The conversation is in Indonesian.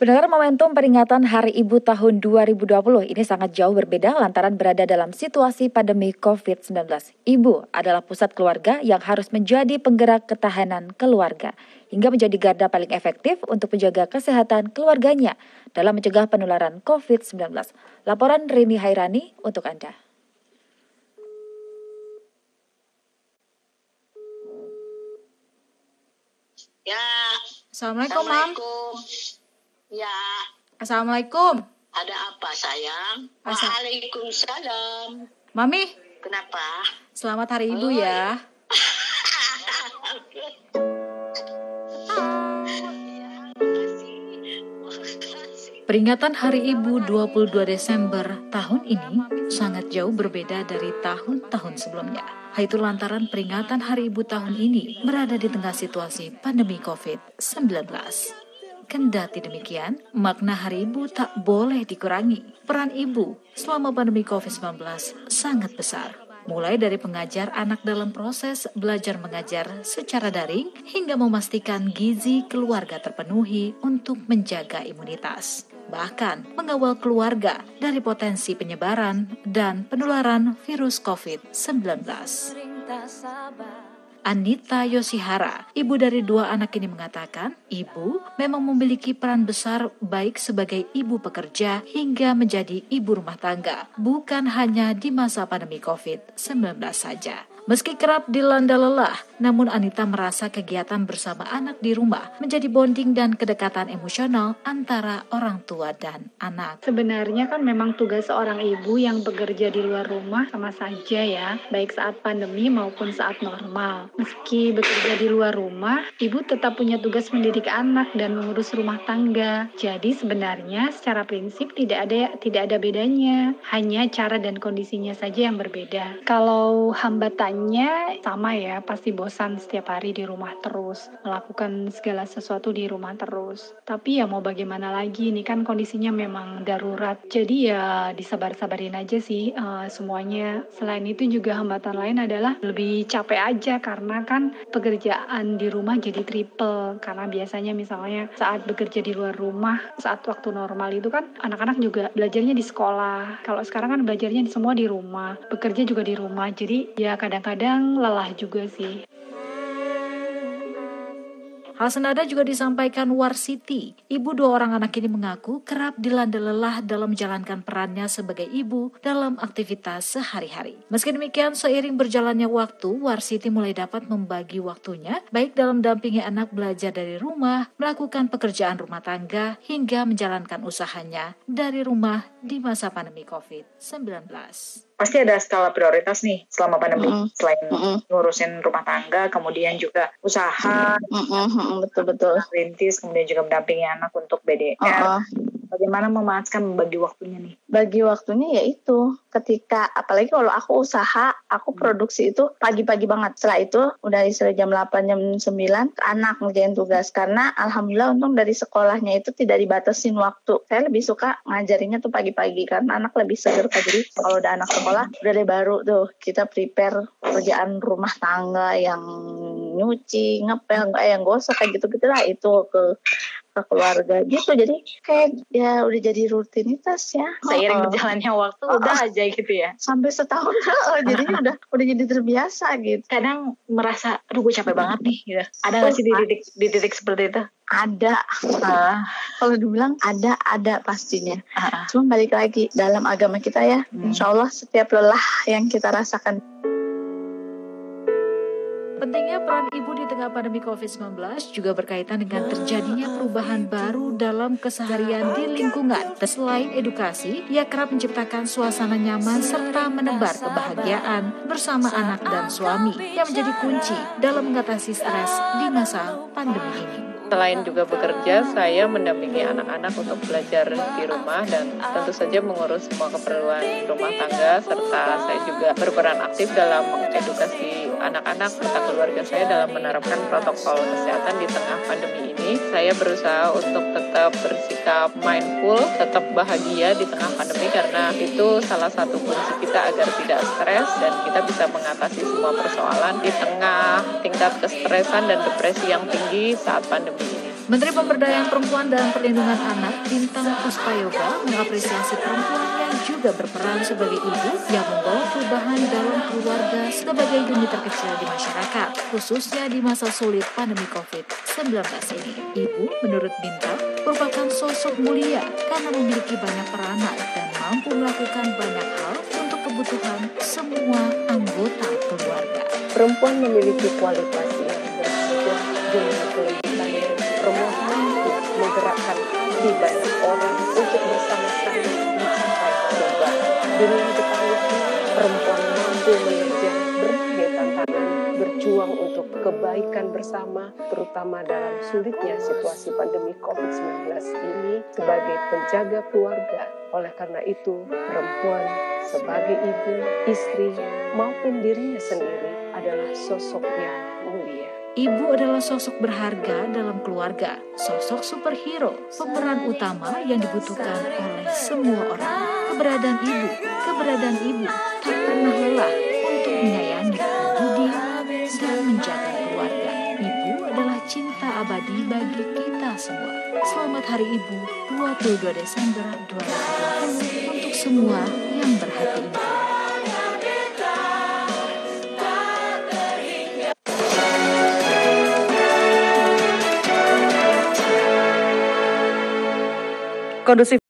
Sebenarnya momentum peringatan Hari Ibu tahun 2020 ini sangat jauh berbeda lantaran berada dalam situasi pandemi COVID-19. Ibu adalah pusat keluarga yang harus menjadi penggerak ketahanan keluarga hingga menjadi garda paling efektif untuk menjaga kesehatan keluarganya dalam mencegah penularan COVID-19. Laporan Rini Hairani untuk Anda. Ya. Assalamualaikum, Mam. Ya. Assalamualaikum. Ada apa, sayang? Waalaikumsalam. Mami. Kenapa? Selamat Hari Ibu ya. Peringatan Hari Ibu 22 Desember tahun ini sangat jauh berbeda dari tahun-tahun sebelumnya. Itu lantaran peringatan Hari Ibu tahun ini berada di tengah situasi pandemi COVID-19. Kendati demikian, makna Hari Ibu tak boleh dikurangi. Peran ibu selama pandemi COVID-19 sangat besar. Mulai dari pengajar anak dalam proses belajar mengajar secara daring hingga memastikan gizi keluarga terpenuhi untuk menjaga imunitas. Bahkan mengawal keluarga dari potensi penyebaran dan penularan virus COVID-19. Anita Yoshihara, ibu dari 2 anak ini mengatakan, ibu memang memiliki peran besar baik sebagai ibu pekerja hingga menjadi ibu rumah tangga, bukan hanya di masa pandemi COVID-19 saja. Meski kerap dilanda lelah, namun Anita merasa kegiatan bersama anak di rumah menjadi bonding dan kedekatan emosional antara orang tua dan anak. Sebenarnya kan memang tugas seorang ibu yang bekerja di luar rumah sama saja ya, baik saat pandemi maupun saat normal. Meski bekerja di luar rumah, ibu tetap punya tugas mendidik anak dan mengurus rumah tangga. Jadi sebenarnya secara prinsip tidak ada bedanya, hanya cara dan kondisinya saja yang berbeda. Kalau hambatannya sama ya, pasti bosan setiap hari di rumah terus, melakukan segala sesuatu di rumah terus. Tapi ya mau bagaimana lagi, ini kan kondisinya memang darurat. Jadi ya disabar-sabarin aja sih semuanya. Selain itu juga hambatan lain adalah lebih capek aja karena kan pekerjaan di rumah jadi triple. Karena biasanya misalnya saat bekerja di luar rumah, saat waktu normal itu kan anak-anak juga belajarnya di sekolah. Kalau sekarang kan belajarnya semua di rumah, bekerja juga di rumah. Jadi ya kadang-kadang lelah juga sih. Hal senada juga disampaikan Warsiti. Ibu 2 orang anak ini mengaku kerap dilanda lelah dalam menjalankan perannya sebagai ibu dalam aktivitas sehari-hari. Meski demikian, seiring berjalannya waktu, Warsiti mulai dapat membagi waktunya, baik dalam mendampingi anak belajar dari rumah, melakukan pekerjaan rumah tangga, hingga menjalankan usahanya dari rumah di masa pandemi COVID-19. Pasti ada skala prioritas nih selama pandemi, selain ngurusin rumah tangga, kemudian juga usaha, betul-betul rintis, kemudian juga mendampingi anak untuk BDR. Bagaimana memanfaatkan bagi waktunya nih? Bagi waktunya yaitu ketika, apalagi kalau aku usaha, aku produksi itu pagi-pagi banget. Setelah itu udah istirahat jam 8, jam 9 ke anak ngerjain tugas. Karena alhamdulillah untung dari sekolahnya itu tidak dibatasin waktu. Saya lebih suka ngajarinnya tuh pagi-pagi karena anak lebih seger. Jadi kalau udah anak sekolah, udah deh baru tuh kita prepare kerjaan rumah tangga yang nyuci, ngepel, yang gosok kayak gitu-gitu lah, itu ke keluarga gitu. Jadi kayak ya udah jadi rutinitas ya. Seiring berjalannya waktu udah aja gitu ya. Sampai setahun jadinya udah jadi terbiasa gitu. Kadang merasa aduh gue capek banget nih gitu. Ada nggak sih di titik seperti itu? Ada. Kalau dibilang ada pastinya. Cuma balik lagi dalam agama kita ya, insya Allah setiap lelah yang kita rasakan. Pentingnya peran ibu di tengah pandemi COVID-19 juga berkaitan dengan terjadinya perubahan baru dalam keseharian di lingkungan. Selain edukasi, ia kerap menciptakan suasana nyaman serta menebar kebahagiaan bersama anak dan suami yang menjadi kunci dalam mengatasi stres di masa pandemi ini. Selain juga bekerja, saya mendampingi anak-anak untuk belajar di rumah dan tentu saja mengurus semua keperluan rumah tangga, serta saya juga berperan aktif dalam mengedukasi anak-anak serta keluarga saya dalam menerapkan protokol kesehatan di tengah pandemi ini. Saya berusaha untuk tetap bersikap mindful, tetap bahagia di tengah pandemi karena itu salah satu kunci kita agar tidak stres dan kita bisa mengatasi semua persoalan di tengah tingkat kestresan dan depresi yang tinggi saat pandemi ini. Menteri Pemberdayaan Perempuan dan Perlindungan Anak Bintang Puspayoga mengapresiasi perempuan yang juga berperan sebagai ibu yang membawa perubahan dalam keluarga sebagai unit terkecil di masyarakat, khususnya di masa sulit pandemi COVID-19 ini. Ibu, menurut Bintang, merupakan sosok mulia karena memiliki banyak peranan dan mampu melakukan banyak hal untuk kebutuhan semua anggota keluarga. Perempuan memiliki kualitas yang berharga dengan kelebihannya. Perempuan mampu menggerakkan hati banyak orang untuk bersama-sama mencapai perubahan. Dengan ketahuan, perempuan mampu mengejar berbagai tantangan, berjuang untuk kebaikan bersama, terutama dalam sulitnya situasi pandemi COVID-19 ini sebagai penjaga keluarga. Oleh karena itu, perempuan sebagai ibu, istri, maupun dirinya sendiri adalah sosok yang mulia. Ibu adalah sosok berharga dalam keluarga, sosok superhero, pemeran utama yang dibutuhkan oleh semua orang. Keberadaan ibu tak pernah lelah untuk menyayangi, mendidik, dan menjaga keluarga. Ibu adalah cinta abadi bagi kita semua. Selamat Hari Ibu 22 Desember 2020 untuk semua yang berhati ibu. Kondusif